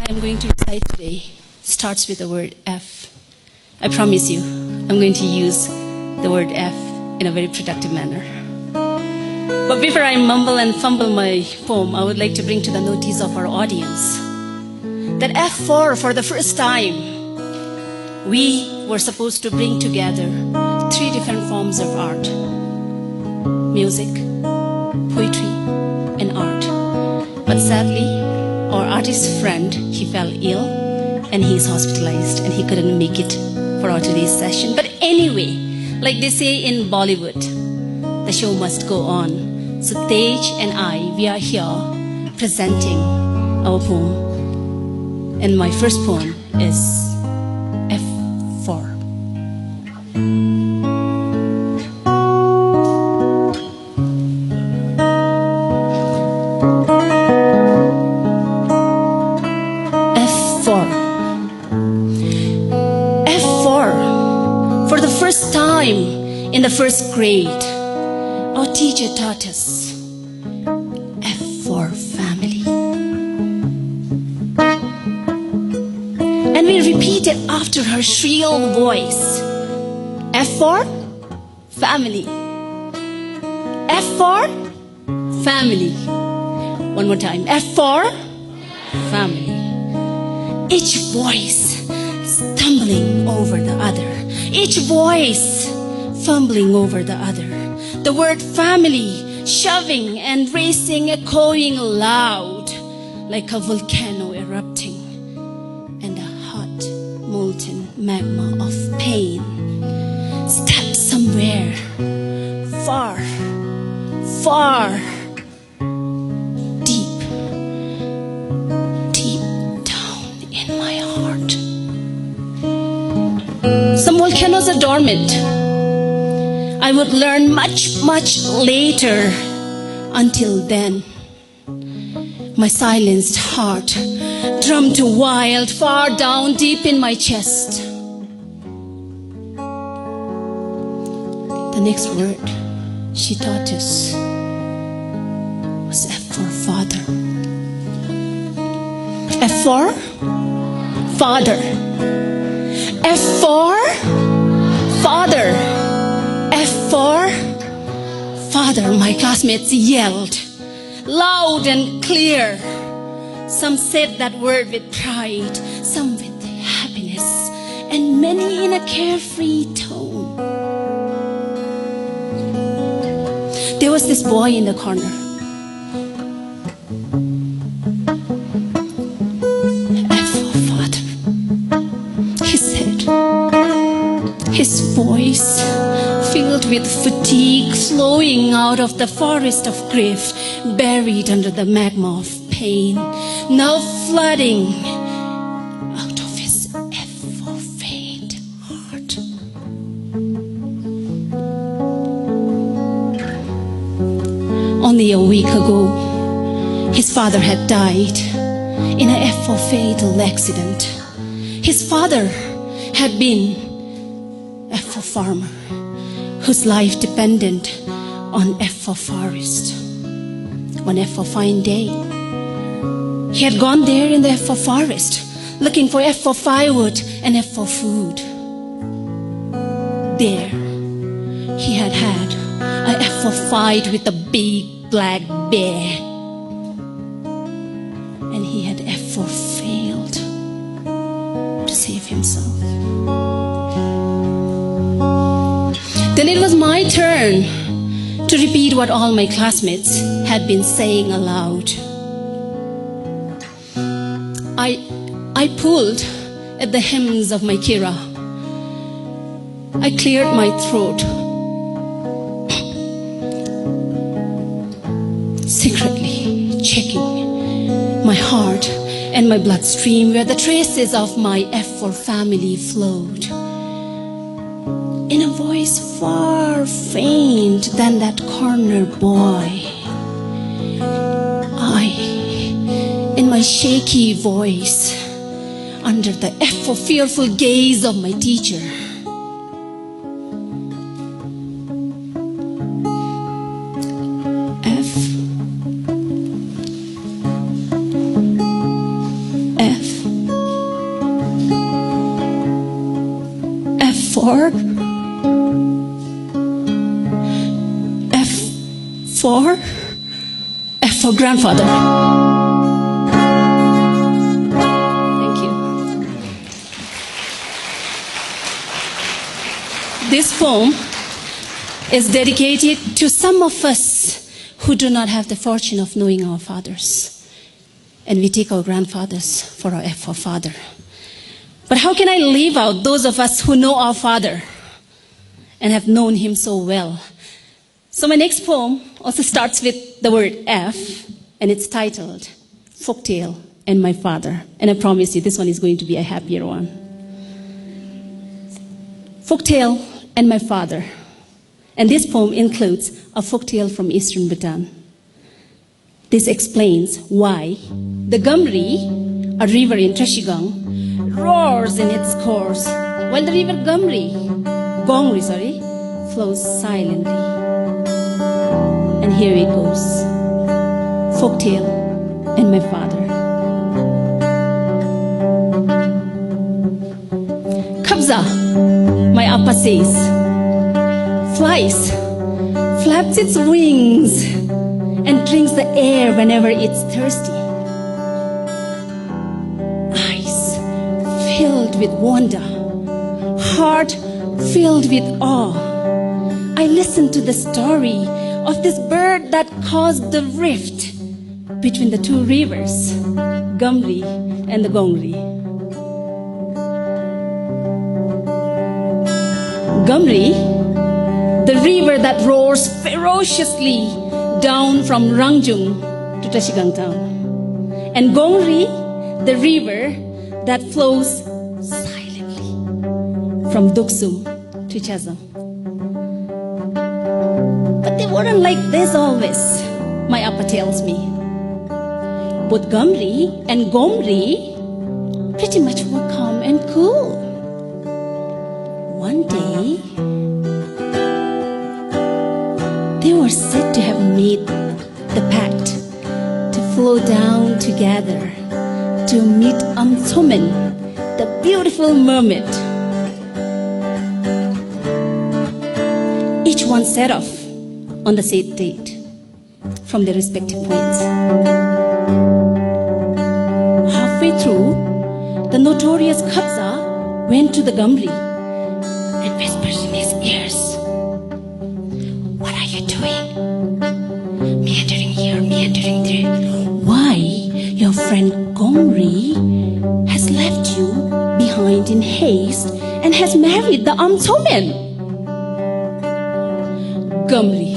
I'm going to recite today starts with the word F. I promise you, I'm going to use the word F in a very productive manner. But before I mumble and fumble my poem, I would like to bring to the notice of our audience that F4, for the first time, we were supposed to bring together 3 different forms of art: music, poetry, and art. But sadly, our artist friend, he fell ill and he's hospitalized and he couldn't make it for our today's session. But anyway, like they say in Bollywood, the show must go on. So Tej and I, we are here presenting our poem. And my first poem is F4. For the first time in the first grade, our teacher taught us F for family. And we repeated after her shrill voice, F for family. F for family. One more time, F for family. Each voice stumbling over the other. Each voice fumbling over the other. The word family shoving and racing, echoing loud like a volcano erupting and a hot molten magma of pain. Stuck somewhere far, far deep down in my heart. Some volcanoes are dormant. I would learn much, much later. Until then, my silenced heart drummed wild far down deep in my chest. The next word she taught us was F for father. F for father. F for father. F for father, my classmates yelled, loud and clear. Some said that word with pride, some with happiness, and many in a carefree tone. There was this boy in the corner. F for father, he said, his voice filled with fatigue, flowing out of the forest of grief, buried under the magma of pain, now flooding out of his ever-faint heart. Only a week ago, his father had died in a fatal accident. His father had been a farmer whose life depended on F for forest. One F for fine day, he had gone there in the F for forest, looking for F for firewood and F for food. There, he had a F for fight with a big black bear. And he had F for failed to save himself. Then it was my turn to repeat what all my classmates had been saying aloud. I pulled at the hems of my kira. I cleared my throat, secretly checking my heart and my bloodstream where the traces of my F for family flowed. In a voice far faint than that corner boy, in my shaky voice, under the F for fearful gaze of my teacher, F our grandfather. Thank you. This poem is dedicated to some of us who do not have the fortune of knowing our fathers. And we take our grandfathers for our father. But how can I leave out those of us who know our father and have known him so well? So my next poem also starts with the word F, and it's titled Folktale and My Father. And I promise you this one is going to be a happier one. Folktale and My Father. And this poem includes a folktale from eastern Bhutan. This explains why the Gamri, a river in Trashigang, roars in its course, while the river Gongri, flows silently. And here it goes. Folktale and My Father. Kabza, my appa says, flies, flaps its wings, and drinks the air whenever it's thirsty. Eyes filled with wonder, heart filled with awe. I listen to the story of this bird that caused the rift between the two rivers, Gamri and the Gongri. Gamri, the river that roars ferociously down from Rangjung to Trashigang town. And Gongri, the river that flows silently from Duksum to Chazam. But they weren't like this always, my appa tells me. Both Gamri and Gongri pretty much were calm and cool. One day, they were said to have made the pact to flow down together to meet Amtsomen, the beautiful mermaid. Each one set off on the said date from their respective points. Halfway through, the notorious Kabza went to the Gamri and whispered in his ears, "What are you doing? Meandering here, meandering there. Why, your friend Gongri has left you behind in haste and has married the Amtsomen." Gamri,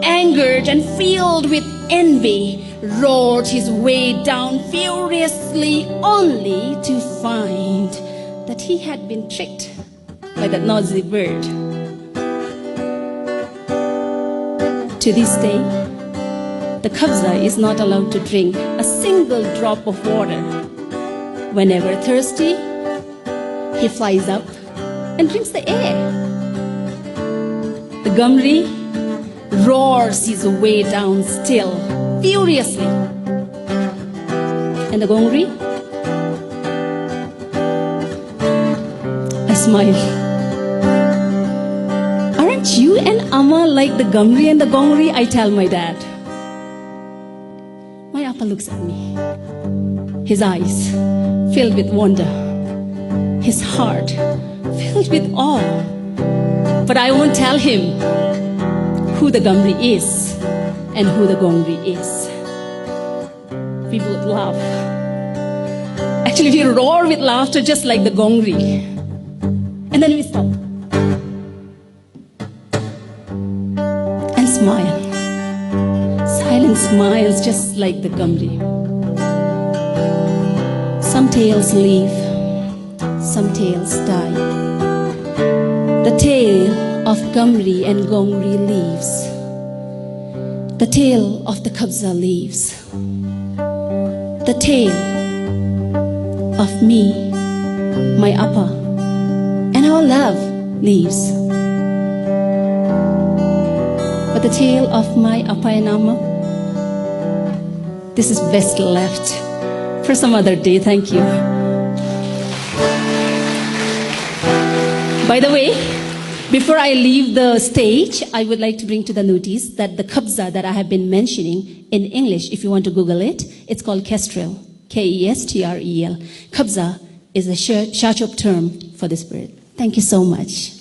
angered and filled with envy, roared his way down furiously, only to find that he had been tricked by that noisy bird. To this day, the Kabza is not allowed to drink a single drop of water. Whenever thirsty, he flies up and drinks the air. The Gamri roars his way down still, furiously. And the Gongri? I smile. Aren't you and Amma like the Gamri and the Gongri? I tell my dad. My appa looks at me. His eyes filled with wonder. His heart filled with awe. But I won't tell him who the Gamri is and who the Gongri is. We both laugh. Actually, we roar with laughter just like the Gongri. And then we stop. And smile. Silent smiles just like the Gamri. Some tales live, some tales die. The tale of Gamri and Gongri lives. The tale of the Kabza lives. The tale of me, my appa, and our love lives. But the tale of my appa and amma, this is best left for some other day. Thank you. By the way, Before I leave the stage, I would like to bring to the notice that the kabza that I have been mentioning in English, if you want to Google it, it's called kestrel, Kestrel. Kabza is a Shachop term for the spirit. Thank you so much.